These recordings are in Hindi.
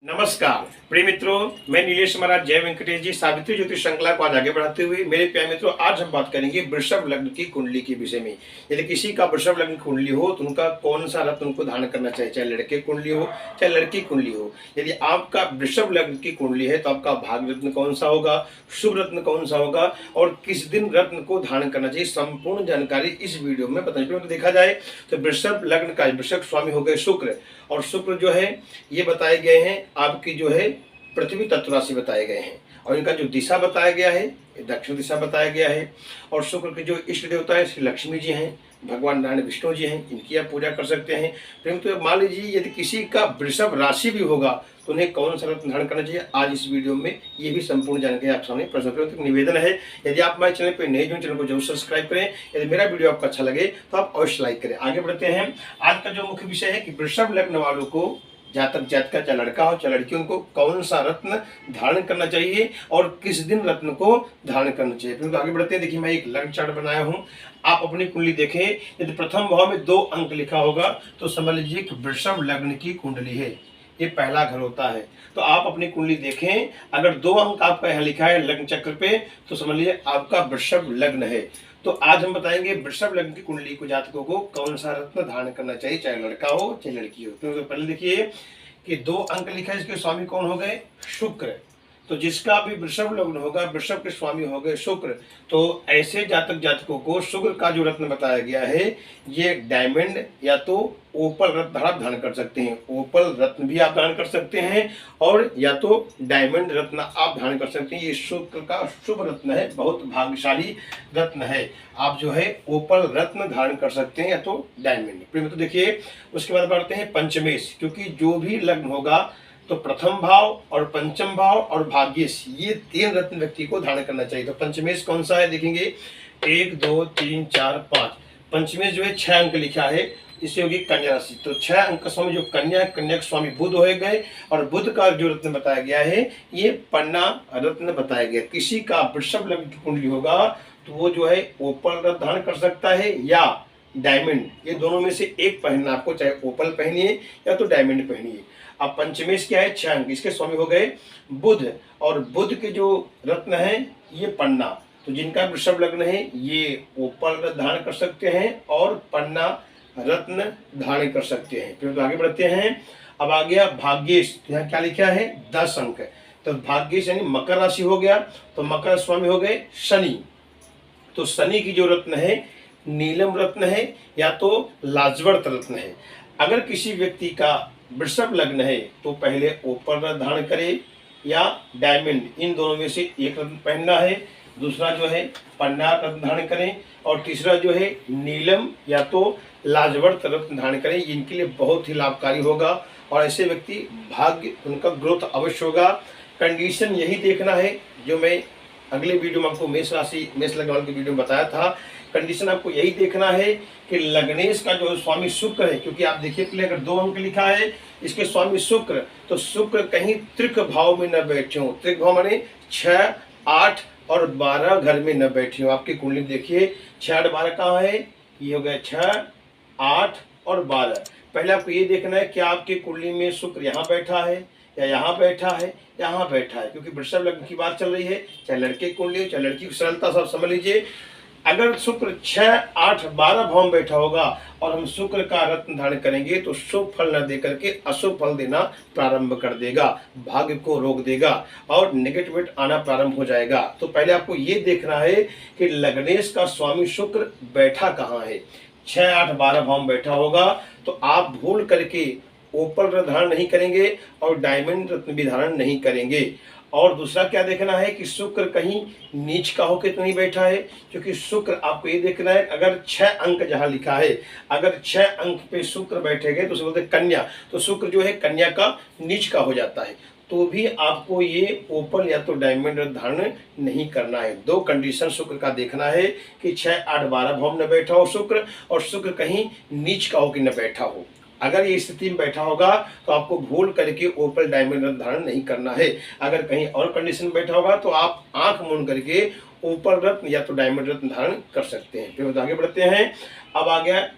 नमस्कार प्रिय मित्रों, मैं नीलेश महाराज जय वेंकटेश जी सावित्री ज्योतिष श्रृंखला को आज आगे बढ़ाते हुए मेरे प्यारे मित्रों, आज हम बात करेंगे वृषभ लग्न की कुंडली के विषय में। यदि किसी का वृषभ लग्न कुंडली हो तो उनका कौन सा रत्न उनको धारण करना चाहिए, चाहे लड़के कुंडली हो चाहे लड़की कुंडली हो। यदि आपका वृषभ लग्न की कुंडली है तो आपका भाग रत्न कौन सा होगा, शुभ रत्न कौन सा होगा और किस दिन रत्न को धारण करना चाहिए, संपूर्ण जानकारी इस वीडियो में बताएंगे। तो देखा जाए तो वृषभ लग्न का वृषभ स्वामी हो गए शुक्र, और शुक्र जो है ये बताए गए हैं आपकी जो है पृथ्वी तत्व राशि बताए गए हैं, और इनका जो दिशा बताया गया है दक्षिण दिशा बताया गया है। और शुक्र के जो इष्ट देवता है श्री लक्ष्मी जी हैं, भगवान नारायण विष्णु जी हैं, इनकी आप पूजा कर सकते हैं। परंतु मान लीजिए यदि किसी का वृषभ राशि भी होगा तो उन्हें कौन सा रत्न धारण करना चाहिए, आज इस वीडियो में ये भी संपूर्ण जानकारी आप सामने प्रस्तुत करें। निवेदन है यदि आप हमारे चैनल पर नए जो चैनल को जरूर सब्सक्राइब करें। यदि मेरा वीडियो आपको अच्छा लगे तो आप अवश्य लाइक करें। आगे बढ़ते हैं। आज का जो मुख्य विषय है कि वृषभ लग्न वालों को जातक जातिका चाहे लड़का हो चाहे लड़की, उनको कौन सा रत्न धारण करना चाहिए और किस दिन रत्न को धारण करना चाहिए। फिर आगे बढ़ते हैं। देखिए मैं एक लग्न चार्ट बनाया हूँ, आप अपनी कुंडली देखें। यदि प्रथम भाव में 2 अंक लिखा होगा तो समझ लीजिए कि वृषभ लग्न की कुंडली है, ये पहला घर होता है। तो आप अपनी कुंडली देखें, अगर 2 अंक आपका यहाँ लिखा है लग्न चक्र पे तो समझ लीजिए आपका वृषभ लग्न है। तो आज हम बताएंगे वृषभ लग्न की कुंडली को जातकों को कौन सा रत्न धारण करना चाहिए, चाहे लड़का हो चाहे लड़की हो। तो पहले देखिए कि 2 अंक लिखा है, इसके स्वामी कौन हो गए, शुक्र। तो जिसका भी वृषभ लग्न होगा, वृषभ के स्वामी हो गए शुक्र, तो ऐसे जातक जातकों को शुक्र का जो रत्न बताया गया है ये डायमंड या तो ओपल रत्न आप धारण कर सकते हैं, ओपल रत्न भी आप धारण कर सकते हैं, और या तो डायमंड रत्न आप धारण कर सकते हैं। ये शुक्र का शुभ रत्न है, बहुत भाग्यशाली रत्न है। आप जो है ओपल रत्न धारण कर सकते हैं या तो डायमंड। तो देखिए उसके बाद बढ़ते हैं पंचमेश, क्योंकि जो भी लग्न होगा तो प्रथम भाव और पंचम भाव और भाग्येश, ये 3 रत्न व्यक्ति को धारण करना चाहिए। तो पंचमेश कौन सा है देखेंगे, 1 2 3 4 5। पंचमेश जो है 6 अंक लिखा है, इससे होगी कन्या राशि। तो 6 अंक का स्वामी जो कन्या के स्वामी बुध हो गए, और बुध का जो रत्न बताया गया है ये पन्ना रत्न बताया गया। किसी का वृषभ लग्न की कुंडली होगा तो वो जो है ओपल रत्न धारण कर सकता है या डायमंड, ये दोनों में से एक पहनना आपको, चाहे ओपल पहनिए या तो डायमंड पहनिए। अब पंचमेश क्या है, 6 अंक, इसके स्वामी हो गए बुध, और बुध के जो रत्न है ये पन्ना। तो जिनका वृषभ लग्न है ये ओपल रत्न धारण कर सकते हैं और पन्ना रत्न धारण कर सकते हैं। फिर तो आगे बढ़ते हैं। अब आ गया भाग्येश, यहाँ क्या लिखा है 10 अंक। तो भाग्येश यानी मकर राशि हो गया, तो मकर स्वामी हो गए शनि। तो शनि की जो रत्न है नीलम रत्न है या तो लाजवर्त रत्न है। अगर किसी व्यक्ति का वृषभ लग्न है तो पहले ओपल रत्न धारण करे या डायमंड, इन दोनों में से एक रत्न पहनना है। दूसरा जो है पन्ना रत्न धारण करें, और तीसरा जो है नीलम या तो लाजवर्त रत्न धारण करें। इनके लिए बहुत ही लाभकारी होगा और ऐसे व्यक्ति भाग्य उनका ग्रोथ अवश्य होगा। कंडीशन यही देखना है जो मैं अगले वीडियो में आपको मेष राशि मेष लग्न वालों की वीडियो में बताया था। कंडीशन आपको यही देखना है कि लग्नेश का जो स्वामी शुक्र है, क्योंकि आप देखिए पहले अगर 2 अंक लिखा है इसके स्वामी शुक्र, तो शुक्र कहीं त्रिक भाव में न बैठे हो। त्रिक भाव माने 6 8 और 12 घर में न बैठे हो। आपकी कुंडली देखिए 6 8 12 कहाँ है, ये हो गया 6 8 और 12। पहले आपको ये देखना है कि आपकी कुंडली में शुक्र यहाँ बैठा है या यहाँ बैठा है, यहाँ बैठा है, क्योंकि वृषभ लग्न की बात चल रही है। चाहे लड़के की कुंडली हो चाहे लड़की की, सरलता सब समझ लीजिए। अगर शुक्र 6 8 12 भाव में बैठा होगा और हम शुक्र का रत्न धारण करेंगे तो शुभ फल न दे करके अशुभ फल देना प्रारंभ कर देगा, भाग्य को रोक देगा और नेगेटिविटी आना प्रारंभ हो जाएगा। तो पहले आपको ये देखना है कि लग्नेश का स्वामी शुक्र बैठा कहाँ है। 6 8 12 भाव में बैठा होगा तो आप भूल करके ओपल रत्न धारण नहीं करेंगे और डायमंड रत्न भी धारण नहीं करेंगे। और दूसरा क्या देखना है कि शुक्र कहीं नीच का होकर तो नहीं बैठा है, क्योंकि शुक्र आपको ये देखना है अगर 6 अंक जहां लिखा है, अगर 6 अंक पे शुक्र बैठेंगे तो उसे बोलते कन्या, तो शुक्र जो है कन्या का नीच का हो जाता है। तो भी आपको ये ओपल या तो डायमंड धारण नहीं करना है। 2 कंडीशन शुक्र का देखना है कि 6 8 12 भाव में न बैठा हो शुक्र, और शुक्र कहीं नीच का हो कि न बैठा हो। अगर ये स्थिति में बैठा होगा तो आपको भूल करके ओपल डायमंड रत्न धारण नहीं करना है। अगर कहीं और कंडीशन में बैठा होगा तो आप आंख मूंद करके ओपल रत्न या तो डायमंड रत्न धारण कर सकते हैं। फिर आगे बढ़ते हैं। अब आ गया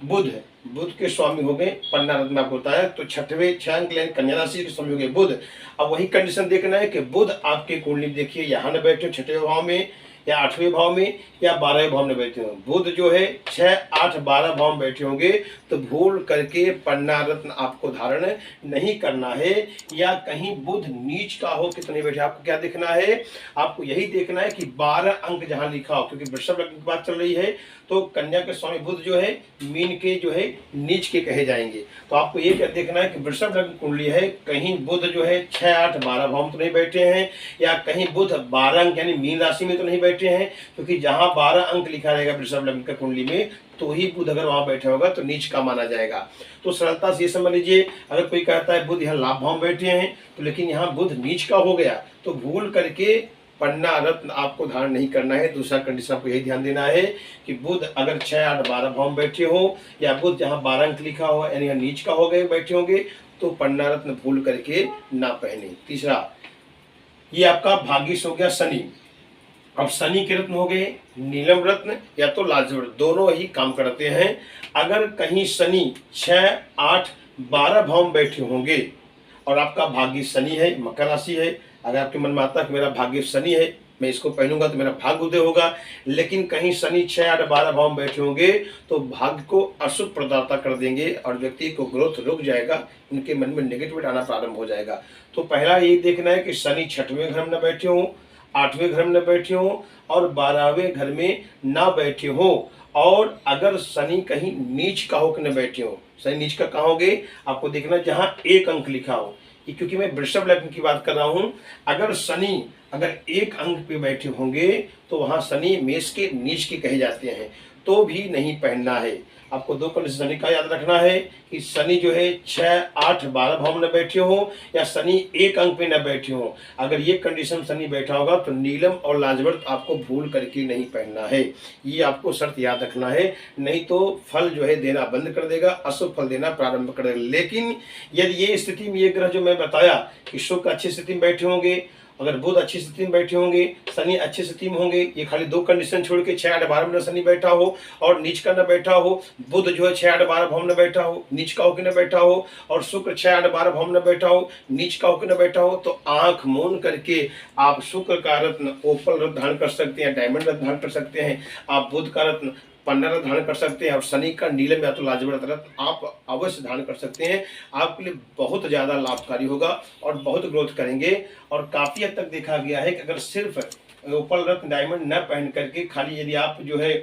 बुध है, बुध के स्वामी हो गए पन्ना रत्न आपको बताया, तो छठवें 6 अंक लेन कन्या राशि के स्वामी हो गए बुध। अब वही कंडीशन देखना है कि बुध आपके कुंडली में देखिए यहाँ न बैठे छठवें भाव में या 8वें भाव में या 12वें भाव में बैठे हों। बुध जो है 6, 8, 12 भाव में बैठे होंगे तो भूल करके पन्ना रत्न आपको धारण नहीं करना है। या कहीं बुध नीच का हो कितने बैठे, आपको क्या देखना है, आपको यही देखना है कि 12 अंक जहां लिखा हो, क्योंकि वृषभ लग्न की बात चल रही है तो कन्या के स्वामी बुध जो है मीन के जो है नीच के कहे जाएंगे। तो आपको ये क्या देखना है कि वृषभ लग्न कुंडली है, कहीं बुध जो है 6, 8, 12 भाव में तो नहीं बैठे हैं, या कहीं बुध 12 अंक यानी मीन राशि में तो नहीं बैठे हैं, क्योंकि जहां 12 अंक लिखा रहेगा वृषभ लग्न का कुंडली में तो ही बुध अगर वहां बैठा होगा तो नीच का माना जाएगा। तो सरलता से ये समझ लीजिए, अगर कोई कहता है बुध यहाँ लाभ भाव में बैठे हैं तो लेकिन यहाँ बुध नीच का हो गया तो भूल करके पन्ना रत्न आपको धारण नहीं करना है। दूसरा कंडीशन आपको यही ध्यान देना है कि बुध अगर 6, 8, 12 भाव में बैठे हो या बुध जहां 12 अंक लिखा हो यानी यहाँ नीच का हो गए बैठे होंगे तो पन्ना रत्न भूल करके ना पहने। तीसरा, ये आपका भाग्यश हो गया शनि। अब शनि के रत्न हो गए नीलम रत्न या तो लाजवट, दोनों ही काम करते हैं। अगर कहीं शनि 6, 8, 12 भाव में बैठे होंगे और आपका भाग्य शनि है, मकर राशि है, अगर आपके मन में आता है कि मेरा भाग्य शनि है, मैं इसको पहनूंगा तो मेरा भाग्य उदय होगा, लेकिन कहीं शनि 6, 8, 12 भाव में बैठे होंगे तो भाग्य को अशुभ प्रदाता कर देंगे और व्यक्ति को ग्रोथ रुक जाएगा, उनके मन में नेगेटिविटी आना प्रारंभ हो जाएगा। तो पहला ये देखना है कि शनि 6वें घर में न बैठे हों, 8वें घर में न बैठे हों और 12वें घर में ना बैठे हों। और अगर शनि कहीं नीच का हो कि न बैठे हो, शनि नीच का कहाँ होगे आपको देखना जहां 1 अंक लिखा हो, क्योंकि मैं वृषभ लग्न की बात कर रहा हूं। अगर शनि अगर 1 अंक पे बैठे होंगे तो वहां शनि मेष के नीच के कहे जाते हैं, तो भी नहीं पहनना है। आपको 2 कंडीशन शनि का याद रखना है कि शनि जो है 6, 8, 12 भाव में न बैठे हो या शनि 1 अंक पे न बैठे हो। अगर ये कंडीशन शनि बैठा होगा तो नीलम और लाजवर्त आपको भूल करके नहीं पहनना है, ये आपको शर्त याद रखना है, नहीं तो फल जो है देना बंद कर देगा, अशुभ फल देना प्रारंभ कर देगा। लेकिन यदि ये स्थिति में ये ग्रह जो मैं बताया कि शुक्र अच्छी स्थिति में बैठे होंगे, अगर बुध अच्छी स्थिति में बैठे होंगे, शनि अच्छी स्थिति में होंगे, ये खाली 2 कंडीशन छोड़ के 6, 8, 12 में शनि बैठा हो और नीच का न बैठा हो, बुध जो है 6, 8, 12 भाव में बैठा हो, नीच का होकर न बैठा हो, और शुक्र 6, 8, 12 भाव में बैठा हो, नीच का होकर न बैठा हो, तो आंख मूंद करके आप शुक्र का रत्न ओपल रत्न धारण कर सकते हैं, डायमंड रत्न धारण कर सकते हैं, आप बुध का रत्न पन्ना रत्न धारण कर सकते हैं और शनि का नीलम या तो लाजवत रत्न आप अवश्य धारण कर सकते हैं। आपके लिए बहुत ज़्यादा लाभकारी होगा और बहुत ग्रोथ करेंगे। और काफ़ी हद तक देखा गया है कि अगर सिर्फ ओपल रत्न डायमंड न पहन करके खाली यदि आप जो है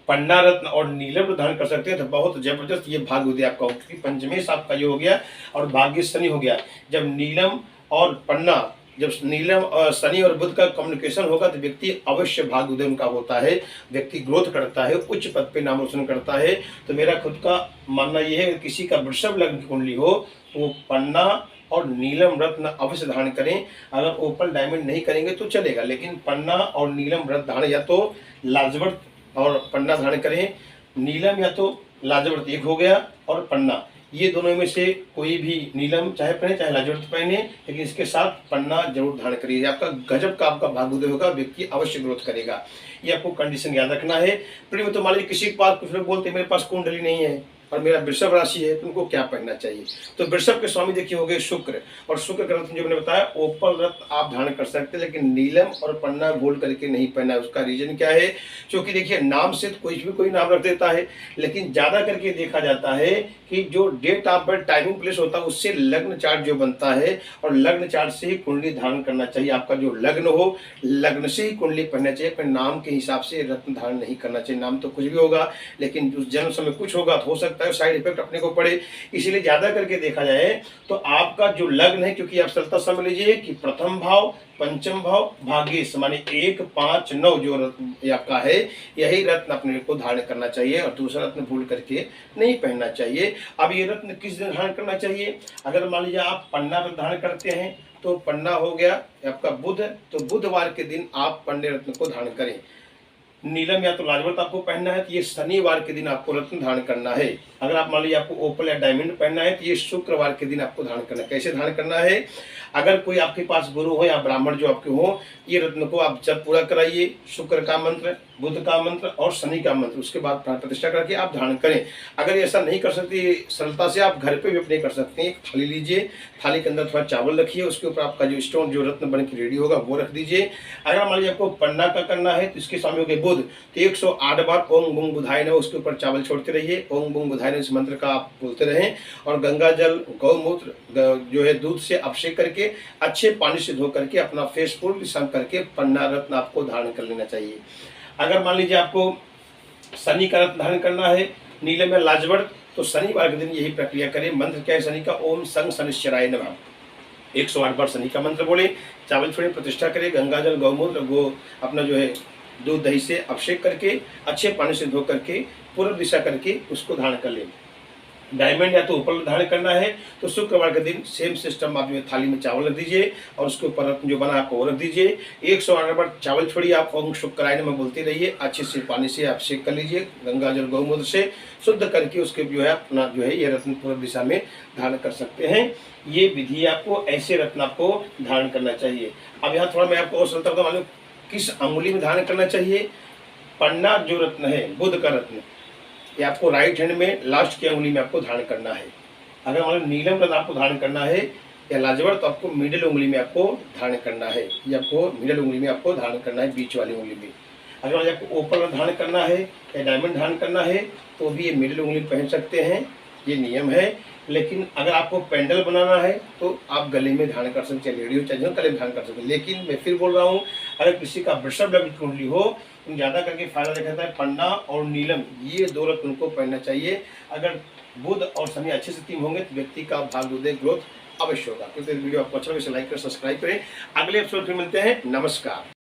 पन्ना रत्न और नीलम धारण कर सकते हैं तो बहुत जबरदस्त ये भाग्य उदय आपका हो, क्योंकि पंचमेश आपका ये हो गया और भाग्य शनि हो गया। जब नीलम और पन्ना, जब नीलम शनि और बुध का कम्युनिकेशन होगा तो व्यक्ति अवश्य भाग्य उदय उनका होता है, व्यक्ति ग्रोथ करता है, उच्च पद पे नाम रोशन करता है। तो मेरा खुद का मानना यह है कि किसी का वृषभ लग्न की कुंडली हो तो वो पन्ना और नीलम रत्न अवश्य धारण करें। अगर ओपल डायमंड नहीं करेंगे तो चलेगा, लेकिन पन्ना और नीलम रत्न धारण या तो लाजवर्त और पन्ना धारण करें, नीलम या तो लाजवर्त एक हो गया और पन्ना, ये दोनों में से कोई भी नीलम चाहे पहने चाहे लाजवर्त पहने, लेकिन इसके साथ पन्ना जरूर धारण करिए। आपका गजब का आपका भाग्य उदय होगा, व्यक्ति अवश्य ग्रोथ करेगा। ये आपको कंडीशन याद रखना है। प्रिय तो मान लीजिए किसी के पास कुछ लोग बोलते हैं मेरे पास कुंडली नहीं है और मेरा वृषभ राशि है, तुमको क्या पहनना चाहिए? तो वृषभ के स्वामी देखिए हो गए शुक्र, और शुक्र का रत्न जो मैंने बताया ओपल रत्न आप धारण कर सकते हैं, लेकिन नीलम और पन्ना गोल्ड करके नहीं पहना। उसका रीजन क्या है? क्योंकि देखिए नाम से तो कोई नाम रख देता है, लेकिन ज्यादा करके देखा जाता है कि जो date of birth timing place होता है उससे लग्न चार्ट जो बनता है, और लग्न चार्ट से ही कुंडली धारण करना चाहिए। आपका जो लग्न हो लग्न से ही कुंडली पहनना चाहिए, अपने नाम के हिसाब से रत्न धारण नहीं करना चाहिए। नाम तो कुछ भी होगा, लेकिन उस जन्म समय कुछ होगा तो हो सकता है साइड इफेक्ट अपने को पड़े। इसीलिए ज्यादा करके देखा जाए तो आपका जो लग्न है, क्योंकि आप सरलता समझ लीजिए कि प्रथम भाव, पंचम भाव, भाग्यश माने 1, 5, 9 जो रत्न आपका है, यही रत्न अपने को धारण करना चाहिए और दूसरा रत्न भूल करके नहीं पहनना चाहिए। अब ये रत्न किस दिन धारण करना चाहिए? अगर मान लीजिए आप पन्ना रत्न धारण करते हैं तो पन्ना हो गया आपका बुध, तो बुधवार के दिन आप पन्ने रत्न को धारण करें। नीलम या तो लाजवर्त आपको पहनना है तो ये शनिवार के दिन आपको रत्न धारण करना है। अगर आप मान लीजिए आपको ओपल या डायमंड पहनना है तो ये शुक्रवार के दिन आपको धारण करना है। कैसे धारण करना है? अगर कोई आपके पास गुरु हो या ब्राह्मण जो आपके हो, ये रत्न को आप जब पूरा कराइए। शुक्र का मंत्र, बुध का मंत्र और शनि का मंत्र, उसके बाद प्राण प्रतिष्ठा करके आप धारण करें। अगर ऐसा नहीं कर सकते सरलता से, आप घर पे भी अपने कर सकते हैं। थाली लीजिए, थाली के अंदर थोड़ा चावल रखिए, उसके ऊपर आपका जो स्टोन जो रत्न बन के रेडी होगा वो रख दीजिए। अगर मान लीजिए आपको पन्ना का करना है तो इसके स्वामी हो गए बुध, तो 108 बार ओम बुंग बुधाय नमः उसके ऊपर चावल छोड़ते रहिए। ओम बुंग बुधाय नमः इस मंत्र का आप बोलते रहें। और गंगा जल, गौमूत्र जो है दूध से अभिषेक करके अच्छे पानी से धो करके अपना फेस पूर्ण विश्राम करके पन्ना रत्न आपको धारण कर लेना चाहिए। अगर मान लीजिए आपको शनि का रत्न धारण करना है, नीलम या लाजवर्त, तो शनिवार के दिन यही प्रक्रिया करें। मंत्र क्या है शनि का? ओम संग शनिश्चराय नमः। 108 बार शनि का मंत्र बोले, चावल छोड़े, प्रतिष्ठा करें, गंगा जल, गौमूत्र, गो अपना जो है दूध दही से अभिषेक करके अच्छे पानी से धो करके पूर्व दिशा करके उसको धारण कर लें। डायमंड या तो ऊपर धारण करना है तो शुक्रवार के दिन सेम सिस्टम, आप जो थाली में चावल रख दीजिए और उसके ऊपर रत्न जो बना आपको वो रख दीजिए। 108 बार चावल छोड़िए, आप ओम शुक्राय नमः बोलते रहिए, अच्छे से पानी से अभिषेक कर लीजिए, गंगा जल गौमूत्र से शुद्ध करके उसके जो है अपना जो है ये रत्न पूर्व दिशा में धारण कर सकते हैं। ये विधि आपको, ऐसे रत्न आपको धारण करना चाहिए। अब यहाँ थोड़ा मैं आपको और सरलता बताऊं, मालूम किस अंगुली में धारण करना चाहिए? पन्ना जो रत्न है, बुध का रत्न, ये आपको राइट हैंड में लास्ट की अंगुली में आपको धारण करना है। अगर मान लो नीलम रत्न आपको धारण करना है या लाजवर्त, तो आपको मिडिल उंगली में आपको धारण करना है। ये आपको मिडिल उंगली में आपको धारण करना है, बीच वाली उंगली में। अगर मान लो आपको ओपल धारण करना है या डायमंड धारण करना है तो भी ये मिडिल उंगली पहन सकते हैं, ये नियम है। लेकिन अगर आपको पेंडल बनाना है तो आप गले में धारण कर सकते हैं, लेडी हो चाहे गले में धारण कर सकते हैं। लेकिन मैं फिर बोल रहा हूँ, अगर किसी का वृषभ लग्न की कुंडली हो तो ज़्यादा करके फायदा देखा जाता है पन्ना और नीलम, ये दो रत्न उनको पहनना चाहिए। अगर बुध और शनि अच्छे से टीम होंगे तो व्यक्ति का भाग्योदय ग्रोथ अवश्य होगा। तो वीडियो आपको अच्छा लगे लाइक करें, सब्सक्राइब करें। अगले एपिसोड में मिलते हैं। नमस्कार।